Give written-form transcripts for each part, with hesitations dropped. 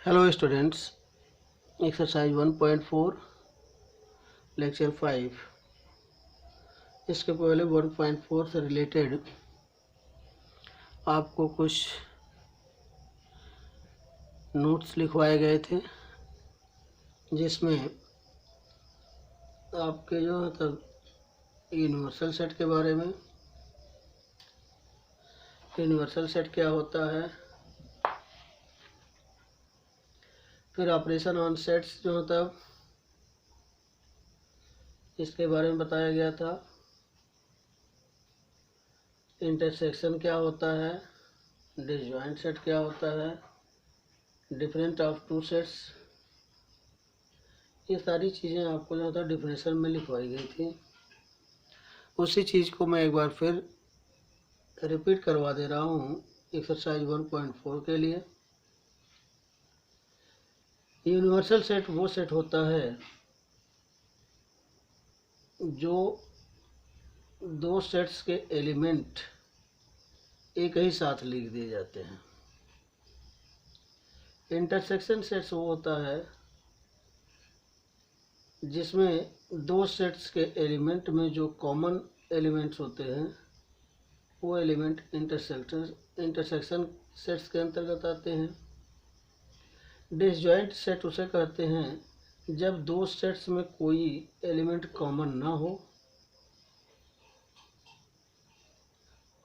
Hello students, exercise 1.4 lecture 5। इसके पहले 1.4 से रिलेटेड आपको कुछ नोट्स लिखवाए गए थे, जिसमें आपके जो यूनिवर्सल सेट के बारे में, यूनिवर्सल सेट क्या होता है, फिर ऑपरेशन ऑन सेट्स जो इसके बारे में बताया गया था। इंटरसेक्शन क्या होता है, डिसजॉइंट सेट क्या होता है, डिफरेंट ऑफ टू सेट्स, ये सारी चीज़ें आपको डिफिनेशन में लिखवाई गई थी। उसी चीज़ को मैं एक बार फिर रिपीट करवा दे रहा हूँ एक्सरसाइज 1.4 के लिए। यूनिवर्सल सेट वो सेट होता है जो दो सेट्स के एलिमेंट एक ही साथ लिख दिए जाते हैं। इंटरसेक्शन सेट्स वो होता है जिसमें दो सेट्स के एलिमेंट में जो कॉमन एलिमेंट्स होते हैं वो एलिमेंट इंटरसेक्शन सेट्स के अंतर्गत आते हैं। डिसजॉइंट सेट उसे कहते हैं जब दो सेट्स में कोई एलिमेंट कॉमन ना हो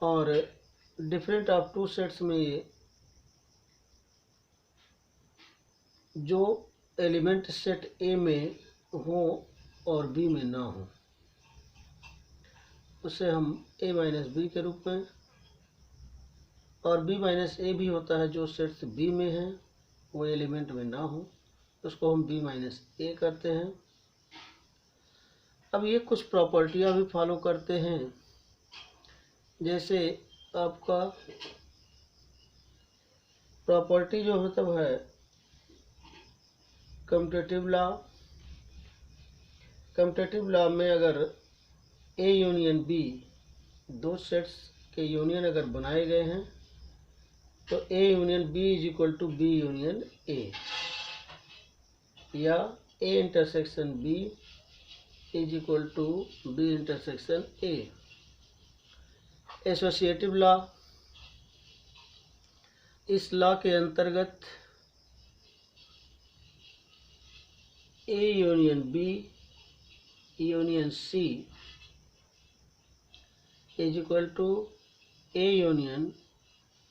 और डिफरेंट ऑफ टू सेट्स में जो एलिमेंट सेट ए में हो और बी में ना हो, उसे हम a माइनस बी के रूप में, और b माइनस ए भी होता है जो सेट्स b में है वो एलिमेंट में ना हो, उसको हम b माइनस ए करते हैं। अब ये कुछ प्रॉपर्टियां भी फॉलो करते हैं, जैसे आपका प्रॉपर्टी जो है कम्यूटेटिव लॉ। कम्यूटेटिव लॉ में अगर ए यूनियन बी, दो सेट्स के यूनियन अगर बनाए गए हैं तो A union B is equal to B union A, या A intersection B is equal to B intersection A. Associative law, इस लॉ के अंतर्गत A union B union C is equal to A union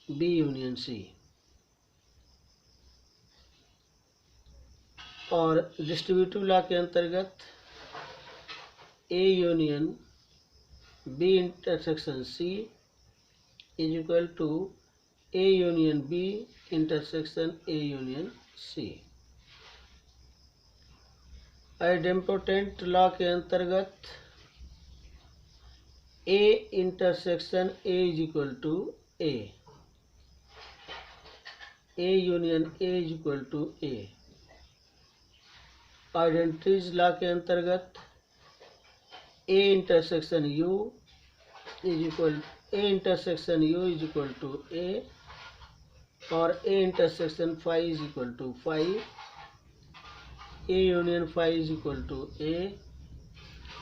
B union C. और distributive law के अंतर्गत A union B intersection C is equal to A union B intersection A union C. Idempotent law के अंतर्गत A intersection A is equal to A, A union A is equal to A. Identities law के अंतर्गत A intersection U is equal to A, और A intersection phi is equal to phi, A union phi is equal to A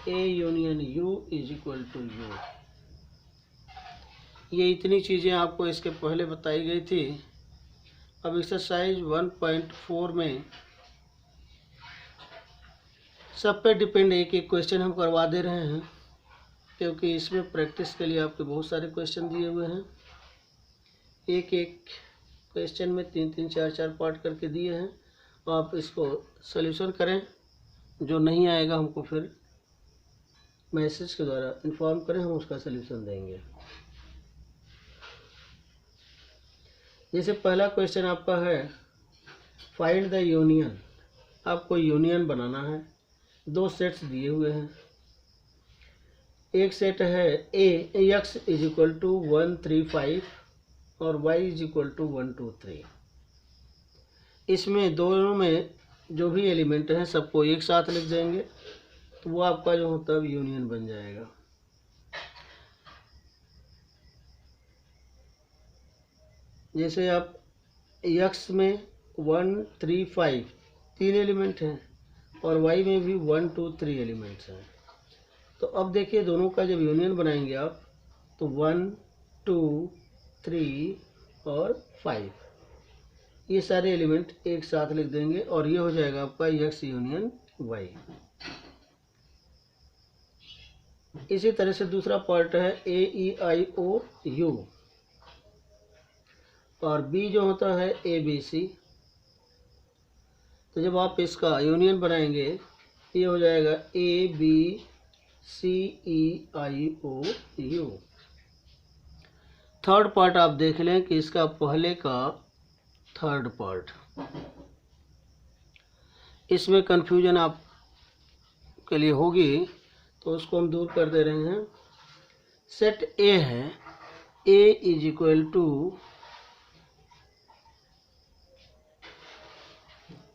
union U is equal to U. ये इतनी चीज़ें आपको इसके पहले बताई गई थी। अब एक्सरसाइज 1.4 में सब पे डिपेंड एक एक क्वेश्चन हम करवा दे रहे हैं, क्योंकि इसमें प्रैक्टिस के लिए आपके बहुत सारे क्वेश्चन दिए हुए हैं। एक एक क्वेश्चन में 3-3, 4-4 पार्ट करके दिए हैं, तो आप इसको सॉल्यूशन करें। जो नहीं आएगा हमको फिर मैसेज के द्वारा इन्फॉर्म करें, हम उसका सॉल्यूशन देंगे। जैसे पहला क्वेश्चन आपका है फाइंड द यूनियन। आपको यूनियन बनाना है। दो सेट्स दिए हुए हैं। एक सेट है ए, एक्स इज इक्वल टू 1 3 5 और वाई इज इक्वल टू 1 2 3। इसमें दोनों में जो भी एलिमेंट हैं सबको एक साथ लिख देंगे, तो वो आपका जो होता है यूनियन बन जाएगा। जैसे आप एक्स में 1 3 5 3 एलिमेंट हैं और y में भी 1 2 3 एलिमेंट्स हैं। तो अब देखिए दोनों का जब यूनियन बनाएंगे आप तो 1 2 3 और 5 ये सारे एलिमेंट एक साथ लिख देंगे और ये हो जाएगा आपका x यूनियन y। इसी तरह से दूसरा पार्ट है a e i o u और b जो होता है a b c। तो जब आप इसका यूनियन बनाएंगे ये हो जाएगा a b c e i o u। Third part आप देख लें कि इसका पहले का थर्ड पार्ट, इसमें कन्फ्यूजन आप के लिए होगी तो उसको हम दूर कर दे रहे हैं। सेट ए है, a is equal to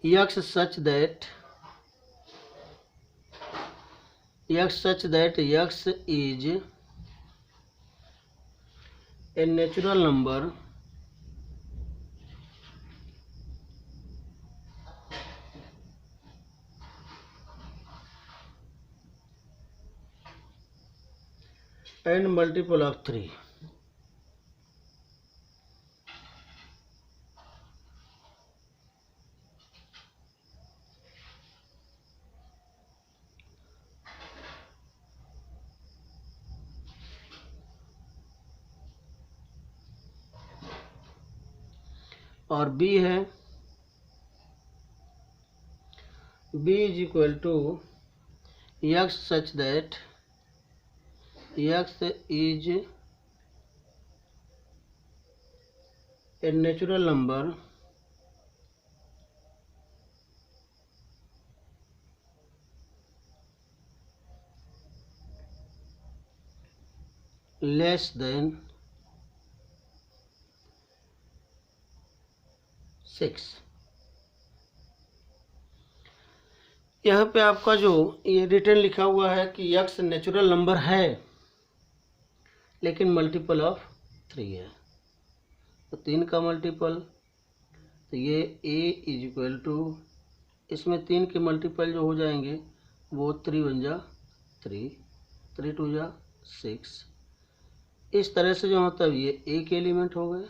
x such that x is a natural number and multiple of 3। और b है b is equal to x such that x is a natural number less than 6। यहाँ पे आपका जो ये return लिखा हुआ है कि x नेचुरल नंबर है लेकिन मल्टीपल ऑफ 3 है, तो 3 का मल्टीपल, तो ये a इज इक्वल टू, इसमें 3 के मल्टीपल जो हो जाएंगे वो 3 1 जा 3, 3 2 जा 6। इस तरह से जो मतलब ये एक एलिमेंट हो गए।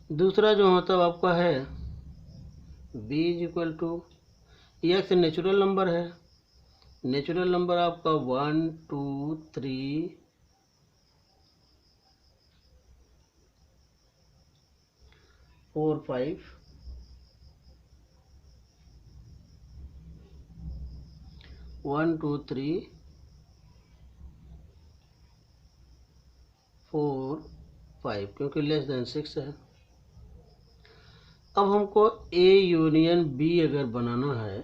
दूसरा जो मतलब आपका है b is equal to, x natural number है, नेचुरल नंबर आपका 1 2 3 4 5, 1 2 3 4 5 क्योंकि लेस देन 6 है। अब हमको A यूनियन B अगर बनाना है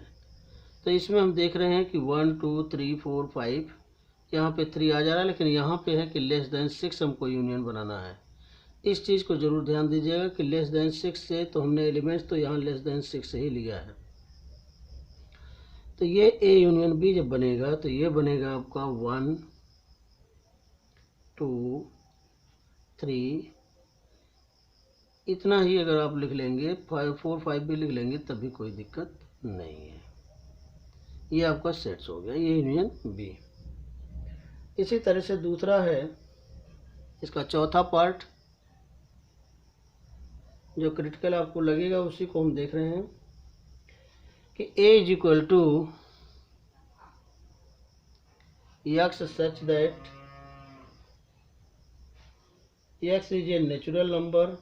तो इसमें हम देख रहे हैं कि 1 2 3 4 5 यहाँ पे 3 आ जा रहा है, लेकिन यहाँ पे है कि लेस देन 6 हमको यूनियन बनाना है। इस चीज़ को ज़रूर ध्यान दीजिएगा कि लेस देन 6 से तो हमने एलिमेंट्स तो यहाँ लेस देन 6 से ही लिया है। तो ये A यूनियन B जब बनेगा तो ये बनेगा आपका 1 2 3, इतना ही अगर आप लिख लेंगे, 5 4 5 भी लिख लेंगे तब भी कोई दिक्कत नहीं है। ये आपका सेट्स हो गया, ये यूनियन बी। इसी तरह से दूसरा है इसका चौथा पार्ट जो क्रिटिकल आपको लगेगा, उसी को हम देख रहे हैं कि a is equal to x such that x is a natural number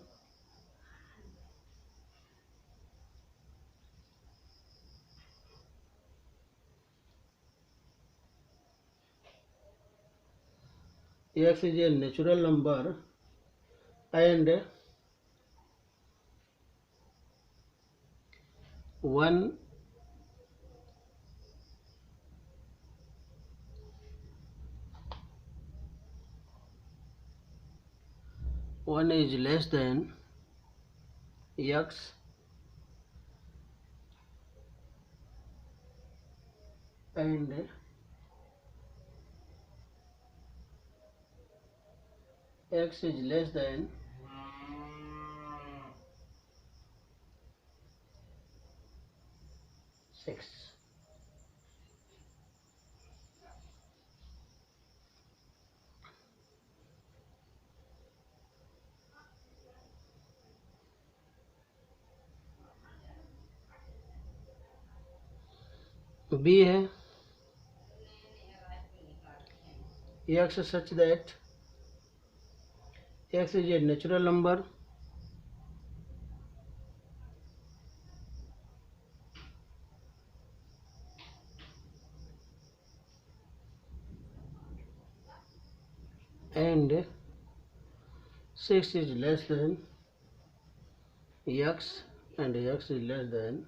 x is a natural number and 1 is less than x and x is less than 6। B है x such that x is a natural number and 6 is less than x and x is less than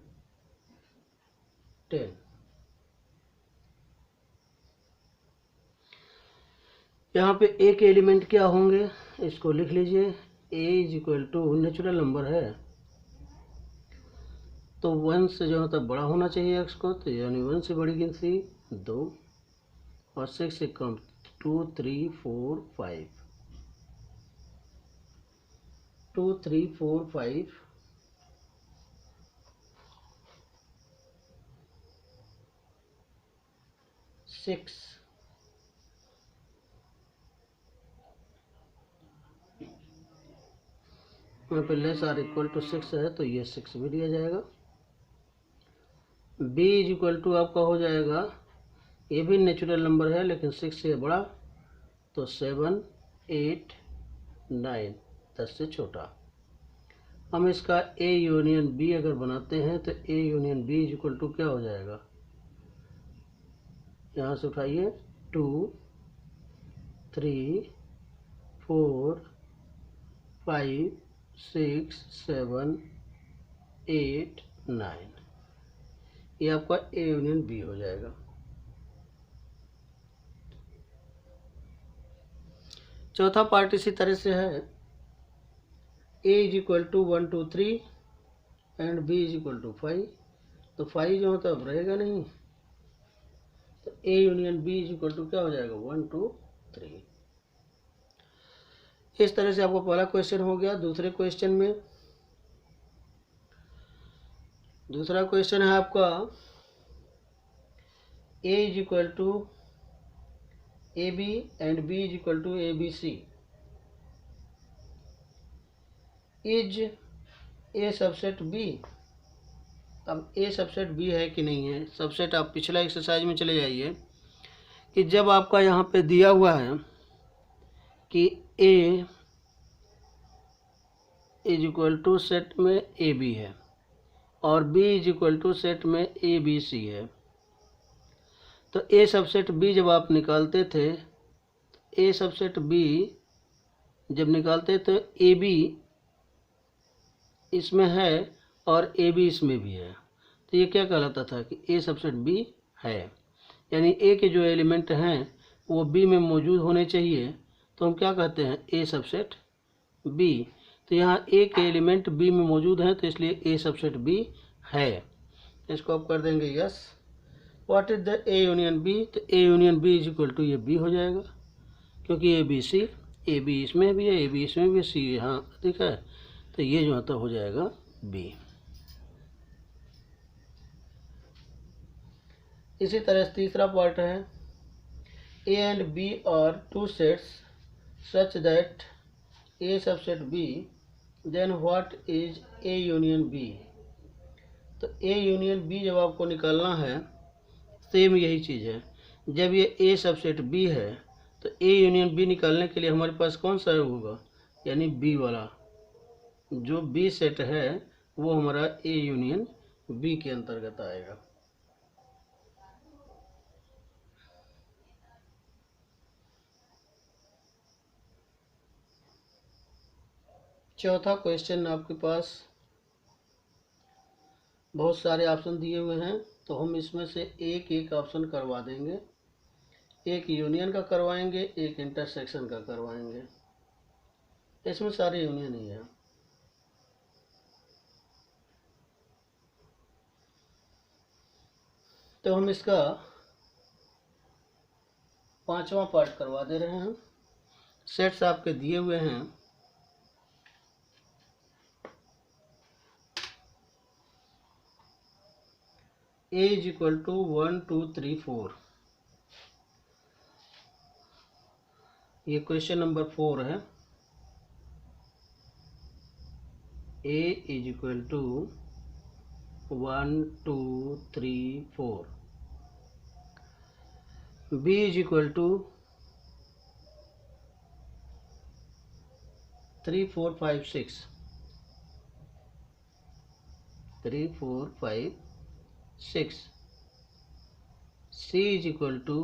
10। यहाँ पे ए के element क्या होंगे, इसको लिख लीजिए। A is equal to natural number है तो 1 से जो होता है बड़ा होना चाहिए एक्स को, तो यानी 1 से बड़ी गिनती 2 और 6 से कम 2 3 4 5 2 3 4 5 6 यहाँ पे लेस आर इक्वल टू 6 है तो ये 6 भी दिया जाएगा। b इज इक्वल टू आपका हो जाएगा, ये भी नेचुरल नंबर है लेकिन 6 से बड़ा, तो 7 8 9 10 से छोटा। हम इसका a यूनियन b अगर बनाते हैं तो a union b is equal to क्या हो जाएगा, यहाँ से उठाइए 2 3 4 5 6 7 8 9, ये आपका ए यूनियन बी हो जाएगा। चौथा पार्ट इसी तरह से है, A is equal to 1 2 3 and B is equal to 5, तो 5 जो होता है अब रहेगा नहीं, तो A union B is equal to क्या हो जाएगा 1 2 3। इस तरह से आपको पहला क्वेश्चन हो गया। दूसरे क्वेश्चन में, दूसरा क्वेश्चन है आपका a is equal to A B and b is equal to A B C. Is A subset b। अब a सबसेट b है कि नहीं है, सबसेट आप पिछला एक्सरसाइज में चले जाइए कि जब आपका यहाँ पे दिया हुआ है कि a is equal to set में ए बी है और b is equal to set में ए बी सी है, तो a सबसेट b जब आप निकालते थे, a सबसेट b जब निकालते तो ए बी इसमें है और ए बी इसमें भी है, तो ये क्या कहलाता था कि a सबसेट b है, यानी a के जो एलिमेंट हैं वो b में मौजूद होने चाहिए, तो हम क्या कहते हैं a सबसेट b। तो यहाँ a के एलिमेंट b में मौजूद हैं तो इसलिए a सबसेट b है, इसको आप कर देंगे yes. What is the A union B, तो A union B is equal to ये बी हो जाएगा, क्योंकि ए बी सी, ए बी इसमें भी है, ए बी इसमें भी, सी यहाँ ठीक है, तो ये जो होता हो जाएगा बी। इसी तरह से तीसरा पार्ट है, A and B are two sets such that A subset B, then what is A union B. तो ए यूनियन बी जब आपको निकालना है, सेम यही चीज़ है, जब ये ए सबसेट बी है तो ए यूनियन बी निकालने के लिए हमारे पास कौन सा होगा, यानी बी वाला जो बी सेट है वो हमारा ए यूनियन बी के अंतर्गत आएगा। चौथा क्वेश्चन आपके पास बहुत सारे ऑप्शन दिए हुए हैं, तो हम इसमें से एक एक ऑप्शन करवा देंगे, एक यूनियन का करवाएंगे, एक इंटरसेक्शन का करवाएंगे, इसमें सारे यूनियन ही है। तो हम इसका पांचवा पार्ट करवा दे रहे हैं। सेट्स आपके दिए हुए हैं, ए इज इक्वल टू 1 2 3 4। ये क्वेश्चन नंबर 4 है। A is equal to 1 2 3 4। B is equal to 3 4 5 6। 3 4 5 6। C is equal to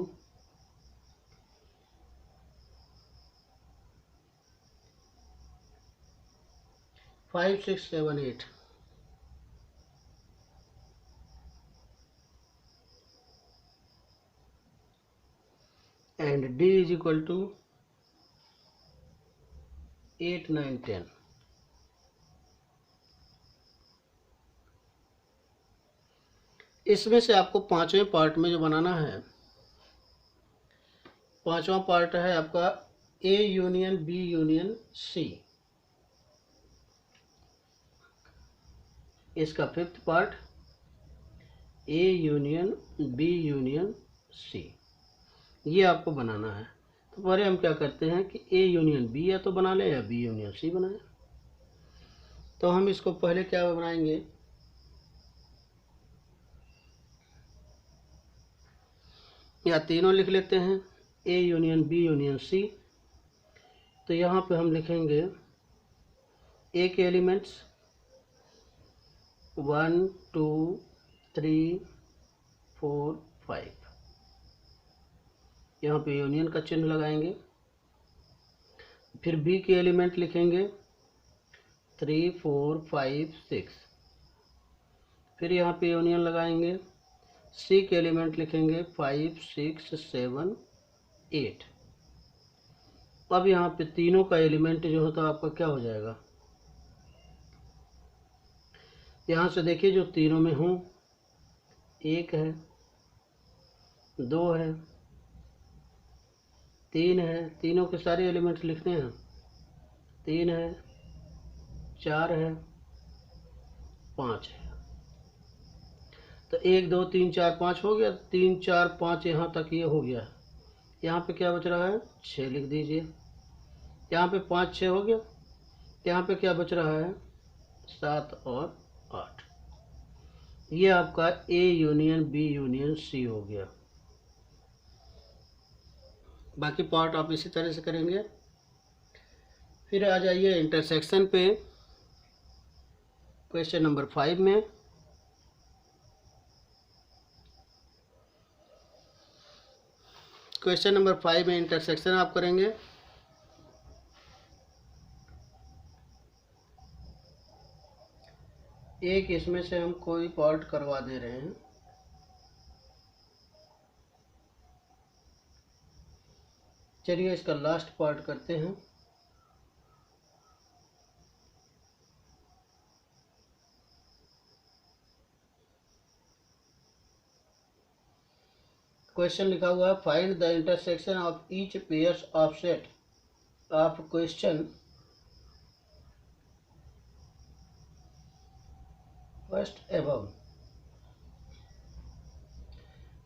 5 6 7 8। and D is equal to 8 9 10। इसमें से आपको पांचवें पार्ट में जो बनाना है, पांचवा पार्ट है आपका A union B union C. इसका fifth part A union B union C, ये आपको बनाना है। तो पहले हम क्या करते हैं कि ए यूनियन बी या तो बना ले या बी यूनियन सी बनाए। तो हम इसको पहले क्या बनाएंगे, या तीनों लिख लेते हैं, A union B union C. तो यहाँ पे हम लिखेंगे ए के एलिमेंट्स 1 2 3 4 5। यहाँ पे यूनियन का चिन्ह लगाएंगे। फिर बी के एलिमेंट लिखेंगे 3 4 5 6। फिर यहाँ पे यूनियन लगाएंगे। सी के एलिमेंट लिखेंगे 5 6 7 8। अब यहाँ पे तीनों का एलिमेंट जो होता है आपका क्या हो जाएगा, यहाँ से देखिए जो तीनों में हूँ, 1 है, 2 है, 3 है, तीनों के सारे एलिमेंट्स लिखते हैं। 3 है, 4 है, 5 है। तो 1 2 3 4 5 हो गया। 3 4 5 यहाँ तक ये हो गया। यहाँ पे क्या बच रहा है, 6 लिख दीजिए। यहाँ पे 5 6 हो गया। यहाँ पे क्या बच रहा है, 7 और 8। ये आपका A union B union C हो गया। बाकी पार्ट आप इसी तरह से करेंगे। फिर आ जाइए इंटरसेक्शन पे, क्वेश्चन नंबर 5 में। क्वेश्चन नंबर 5 में इंटरसेक्शन आप करेंगे। एक इसमें से हम कोई पार्ट करवा दे रहे हैं। चलिए इसका लास्ट पार्ट करते हैं। क्वेश्चन लिखा हुआ है, find the intersection of each pairs of set of question first above.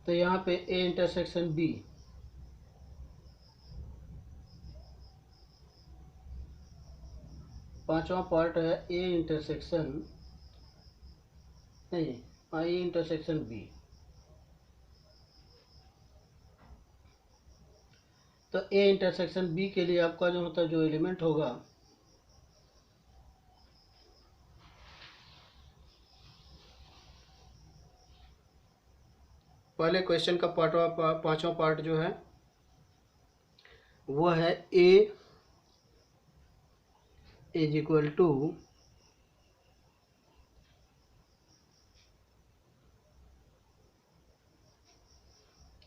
तो यहाँ पे ए इंटरसेक्शन बी, पांचवा पार्ट है ए इंटरसेक्शन, नहीं, ए इंटरसेक्शन बी। तो ए इंटरसेक्शन बी के लिए आपका जो होता है, जो एलिमेंट होगा, पहले क्वेश्चन का पांचवा पार्ट जो है वो है A is equal to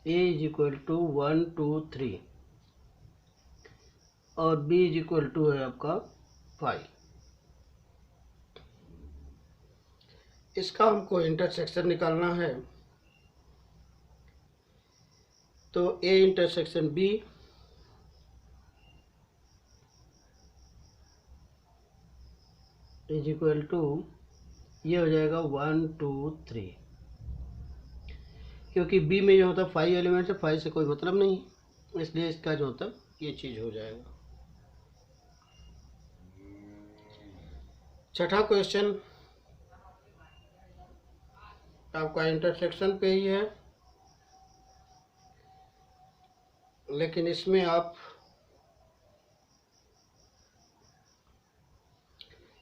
A is equal to 1 2 3 और बी इज इक्वल टू है आपका 5। इसका हमको इंटरसेक्शन निकालना है। तो A intersection B is equal to, ये हो जाएगा 1 2 3। क्योंकि बी में जो होता है 5 एलिमेंट है, 5 से कोई मतलब नहीं, इसलिए इसका जो होता ये चीज़ हो जाएगा। छठा क्वेश्चन आपका इंटरसेक्शन पे ही है, लेकिन इसमें आप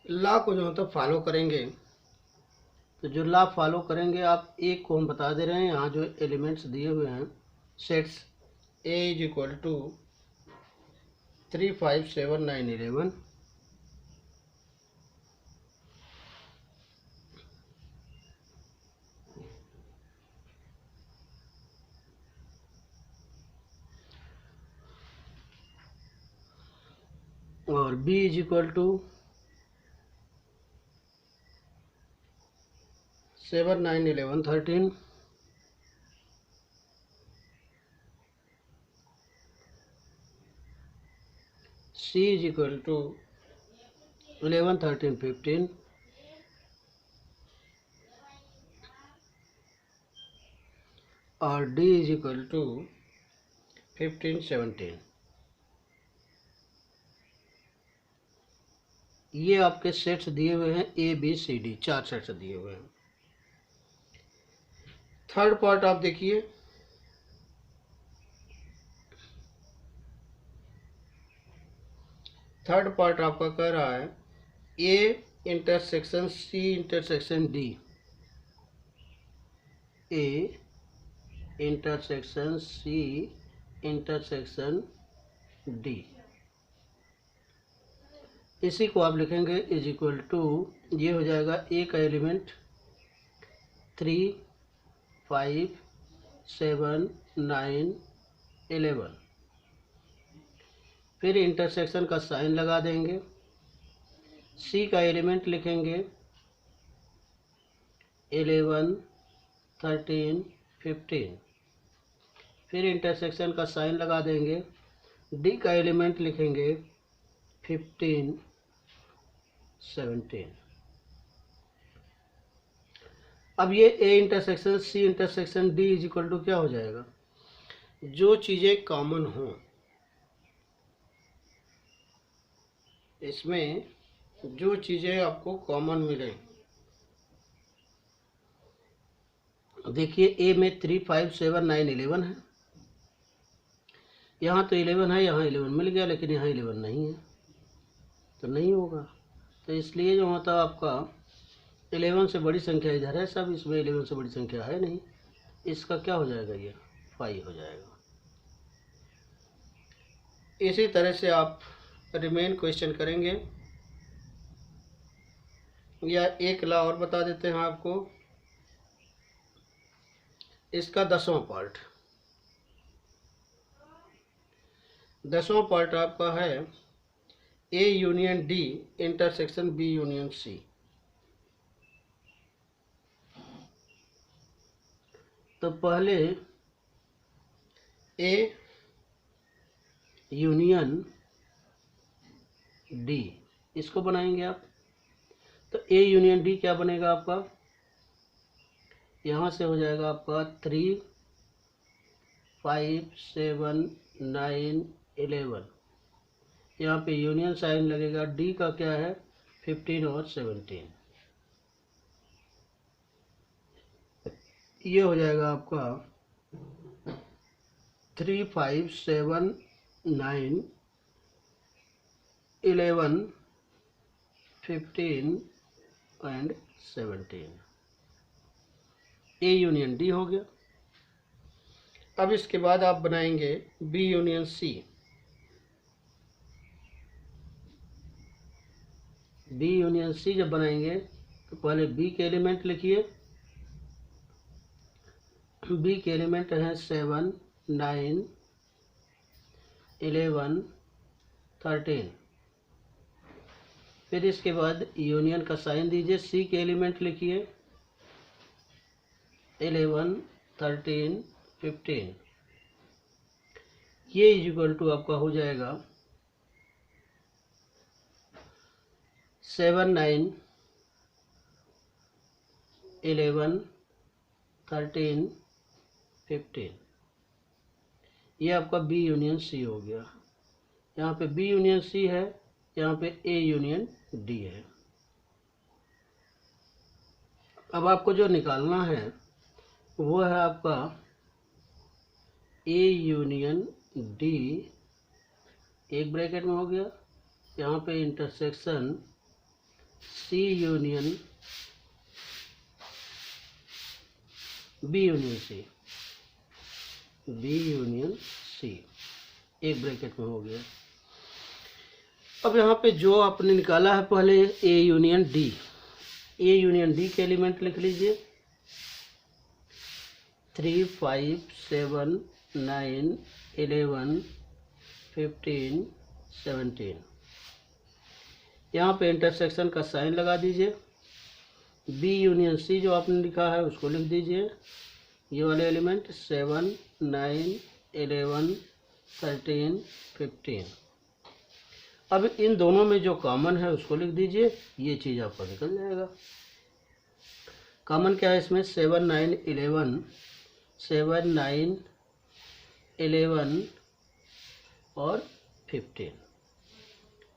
लॉ को जो होता फॉलो करेंगे। तो जो लॉ फॉलो करेंगे आप, एक को हम बता दे रहे हैं, यहाँ जो एलिमेंट्स दिए हुए हैं sets A is equal to 3, 5, 7, 9, 11, और B is equal to 7, 9, 11, 13, C is equal to 11, 13, 15, और D is equal to 15, 17। ये आपके सेट्स दिए हुए हैं, A, B, C, D, 4 sets दिए हुए हैं। थर्ड पार्ट आप देखिए, थर्ड पार्ट आपका कह रहा है A intersection C intersection D, A intersection C intersection D, इसी को आप लिखेंगे इज इक्वल टू, ये हो जाएगा ए का एलिमेंट 3, 5, 7, 9, 11, फिर इंटरसेक्शन का साइन लगा देंगे। सी का एलिमेंट लिखेंगे 11, 13, 15, फिर इंटरसेक्शन का साइन लगा देंगे। डी का एलिमेंट लिखेंगे 15, 17। अब ये A intersection C intersection D is equal to क्या हो जाएगा, जो चीज़ें कॉमन हों, इसमें जो चीज़ें आपको कॉमन मिले। देखिए ए में 3, 5, 7, 9, 11 है, यहाँ तो 11 है, यहाँ 11 मिल गया, लेकिन यहाँ 11 नहीं है, तो नहीं होगा। तो इसलिए जो होता आपका 11 से बड़ी संख्या इधर है सब, इसमें 11 से बड़ी संख्या है नहीं, इसका क्या हो जाएगा, ये 5 हो जाएगा। इसी तरह से आप रिमेन क्वेश्चन करेंगे, या एक लॉ और बता देते हैं आपको, इसका 10वां पार्ट, 10वां पार्ट आपका है A union D intersection B union C. तो पहले ए यूनियन डी इसको बनाएंगे आप। तो ए यूनियन डी क्या बनेगा आपका, यहाँ से हो जाएगा आपका 3, 5, 7, 9, 11, यहाँ पे यूनियन साइन लगेगा। डी का क्या है 15 और 17, ये हो जाएगा आपका 3, 5, 7, 9, 11, 15 एंड 17, ए यूनियन डी हो गया। अब इसके बाद आप बनाएंगे B union C. B union C जब बनाएंगे तो पहले बी के एलिमेंट लिखिए। बी के एलिमेंट हैं 7, 9, 11, 13, फिर इसके बाद यूनियन का साइन दीजिए। सी के एलिमेंट लिखिए 11, 13, 15, ये इक्वल टू आपका हो जाएगा 7, 9, 11, 13, 15। ये आपका बी यूनियन सी हो गया। यहाँ पे बी यूनियन सी है, यहाँ पे ए यूनियन डी है। अब आपको जो निकालना है वो है आपका ए यूनियन डी, एक ब्रैकेट में हो गया, यहाँ पे intersection C union B union C, B union C, एक ब्रैकेट में हो गया। अब यहाँ पे जो आपने निकाला है पहले ए यूनियन डी, ए यूनियन डी के एलिमेंट लिख लीजिए 3, 5, 7, 9, 11, 15, 17। यहाँ पे इंटरसेक्शन का साइन लगा दीजिए। बी यूनियन सी जो आपने लिखा है उसको लिख दीजिए, ये वाले एलिमेंट 7, 9, 11, 13, 15। अब इन दोनों में जो कॉमन है उसको लिख दीजिए, ये चीज़ आपका निकल जाएगा। कॉमन क्या है इसमें? 7, 9, 11, 7, 9, 11 और 15।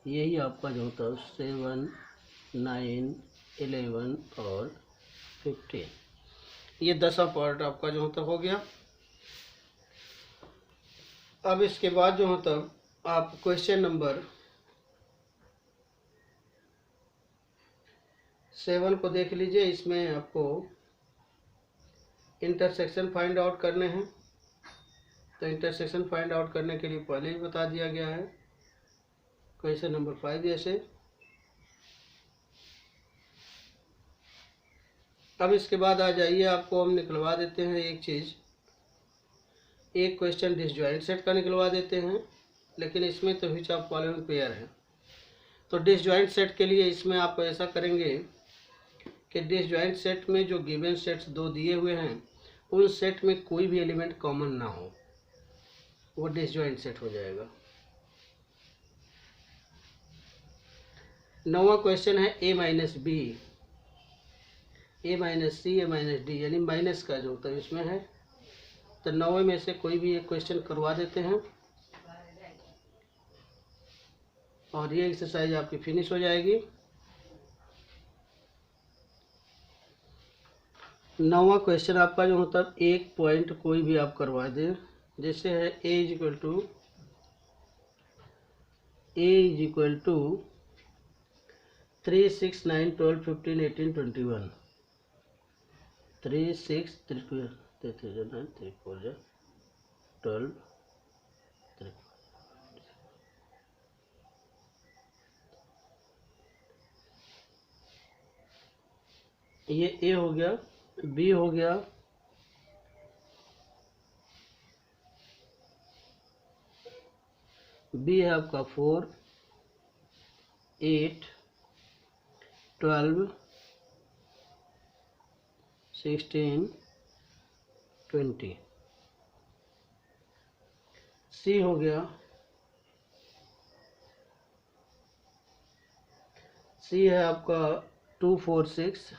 यही आपका जो होता है 7, 9, 11 और 15। ये 10वां पार्ट आपका जो होता हो गया। अब इसके बाद जो होता आप क्वेश्चन नंबर 7 को देख लीजिए। इसमें आपको इंटरसेक्शन फाइंड आउट करने हैं। तो इंटरसेक्शन फाइंड आउट करने के लिए पहले ही बता दिया गया है क्वेश्चन नंबर 5 जैसे। अब इसके बाद आ जाइए, आपको हम निकलवा देते हैं एक चीज़, एक क्वेश्चन डिसजॉइंट सेट का निकलवा देते हैं, लेकिन इसमें तो विच ऑफ फॉलोइंग पेयर है। तो डिसजॉइंट सेट के लिए इसमें आप ऐसा करेंगे कि डिसजॉइंट सेट में जो गिवन सेट्स 2 दिए हुए हैं उन सेट में कोई भी एलिमेंट कॉमन ना हो, वो डिसजॉइंट सेट हो जाएगा। 9वां क्वेश्चन है a minus B, A minus C, A minus D, यानी माइनस का जो होता है इसमें है। तो 9 में से कोई भी एक क्वेश्चन करवा देते हैं और ये एक्सरसाइज आपकी फिनिश हो जाएगी। 9वां क्वेश्चन आपका जो होता है एक पॉइंट कोई भी आप करवा दें, जैसे है a इज इक्वल टू 3, 6, 9, 12, 15, 18, 21। 3, 6, 3, 9, 3, 4, 12, 3। ये ए हो गया, बी हो गया, बी है आपका 4, 8, 12, 16, 20। सी हो गया, सी है आपका 2, 4, 6,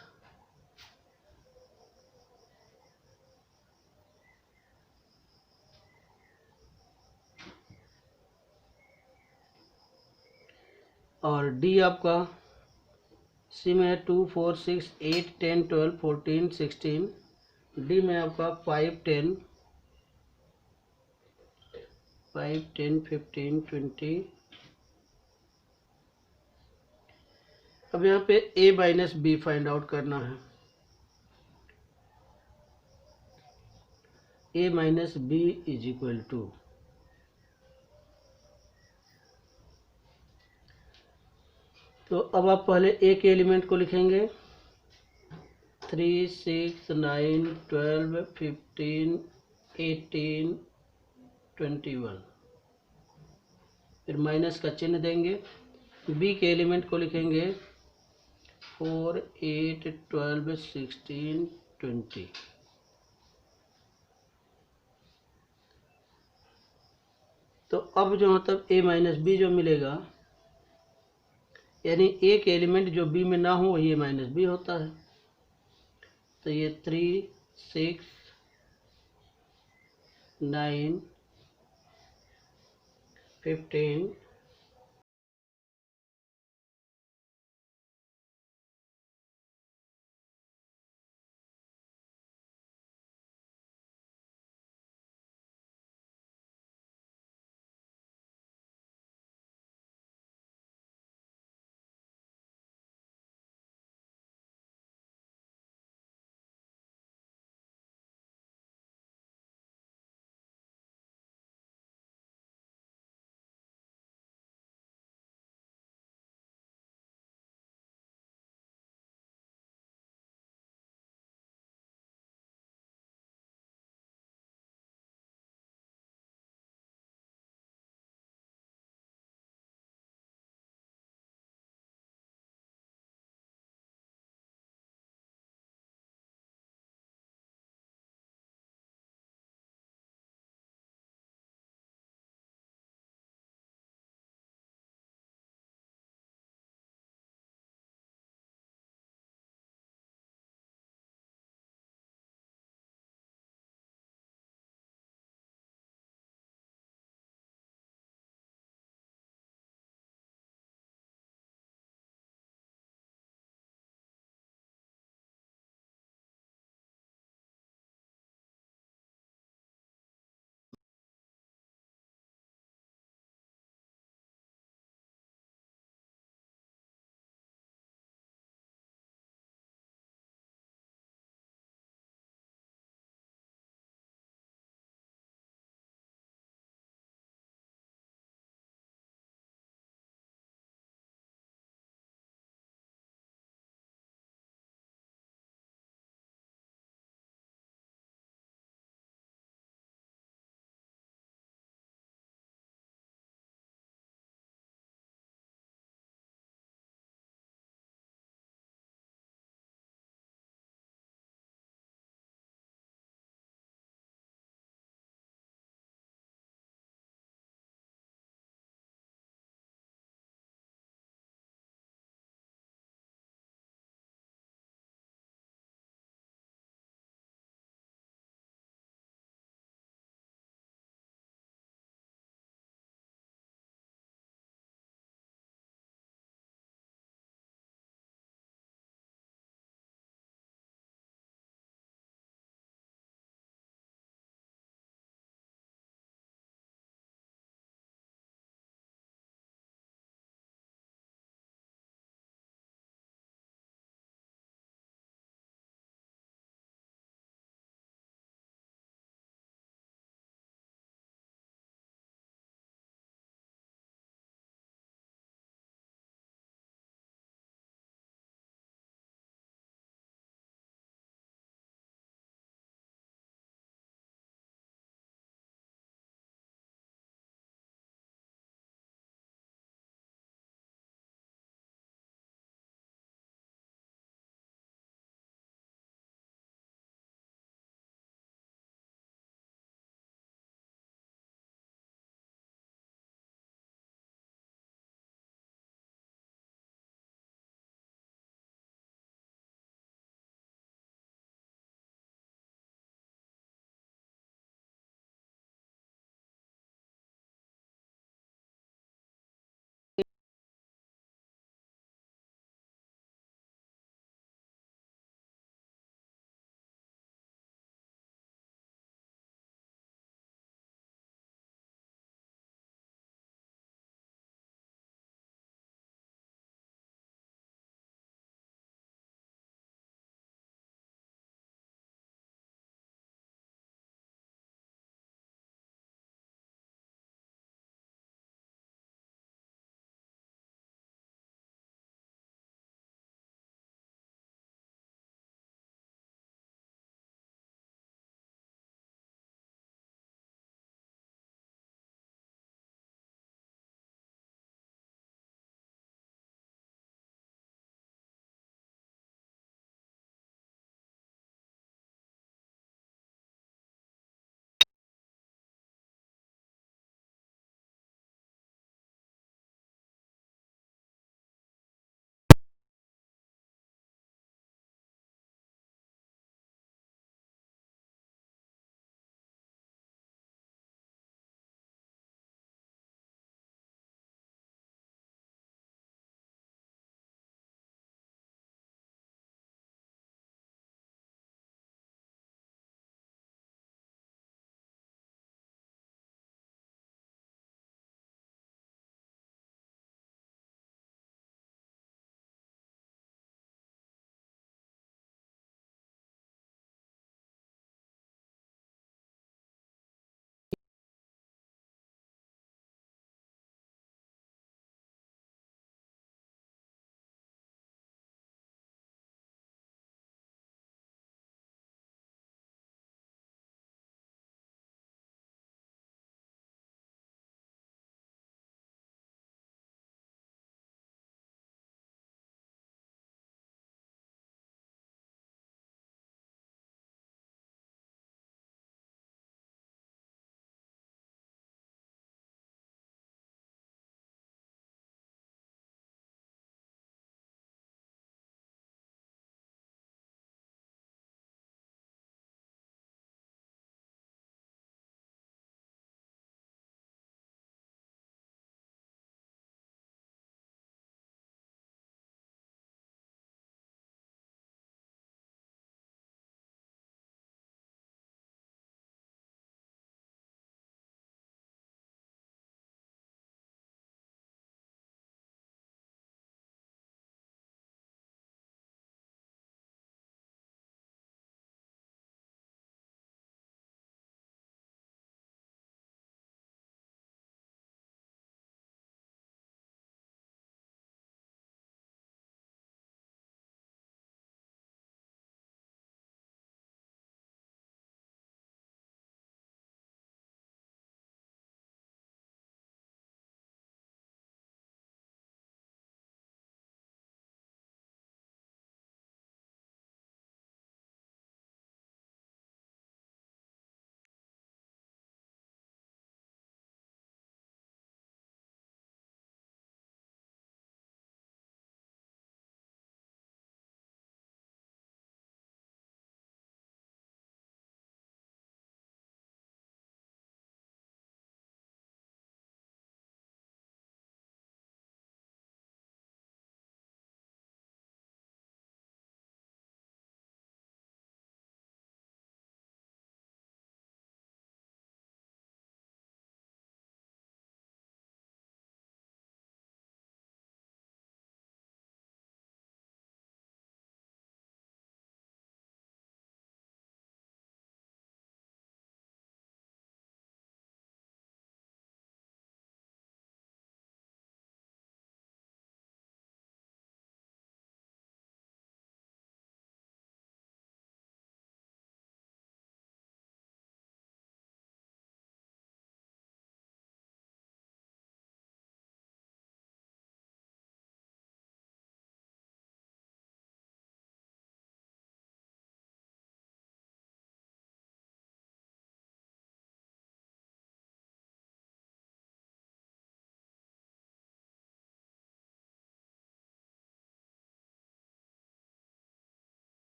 और डी आपका सी में है 2, 4, 6, 8, 10, 12, 14, 16। डी में आपका 5, 10, 15, 20। अब यहाँ पे a minus B find out करना है। a minus B is equal to, तो अब आप पहले a के एलिमेंट को लिखेंगे 3, 6, 9, 12, 15, 18, 21, फिर माइनस का चिन्ह देंगे। b के एलिमेंट को लिखेंगे 4, 8, 12, 16, 20। तो अब जो मतलब a माइनस बी जो मिलेगा, यानी a के एलिमेंट जो b में ना हो वही a माइनस बी होता है। तो ये 3, 6, 9, 15,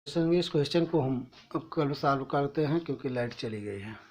इस क्वेश्चन को हम अब कल सॉल्व करते हैं क्योंकि लाइट चली गई है।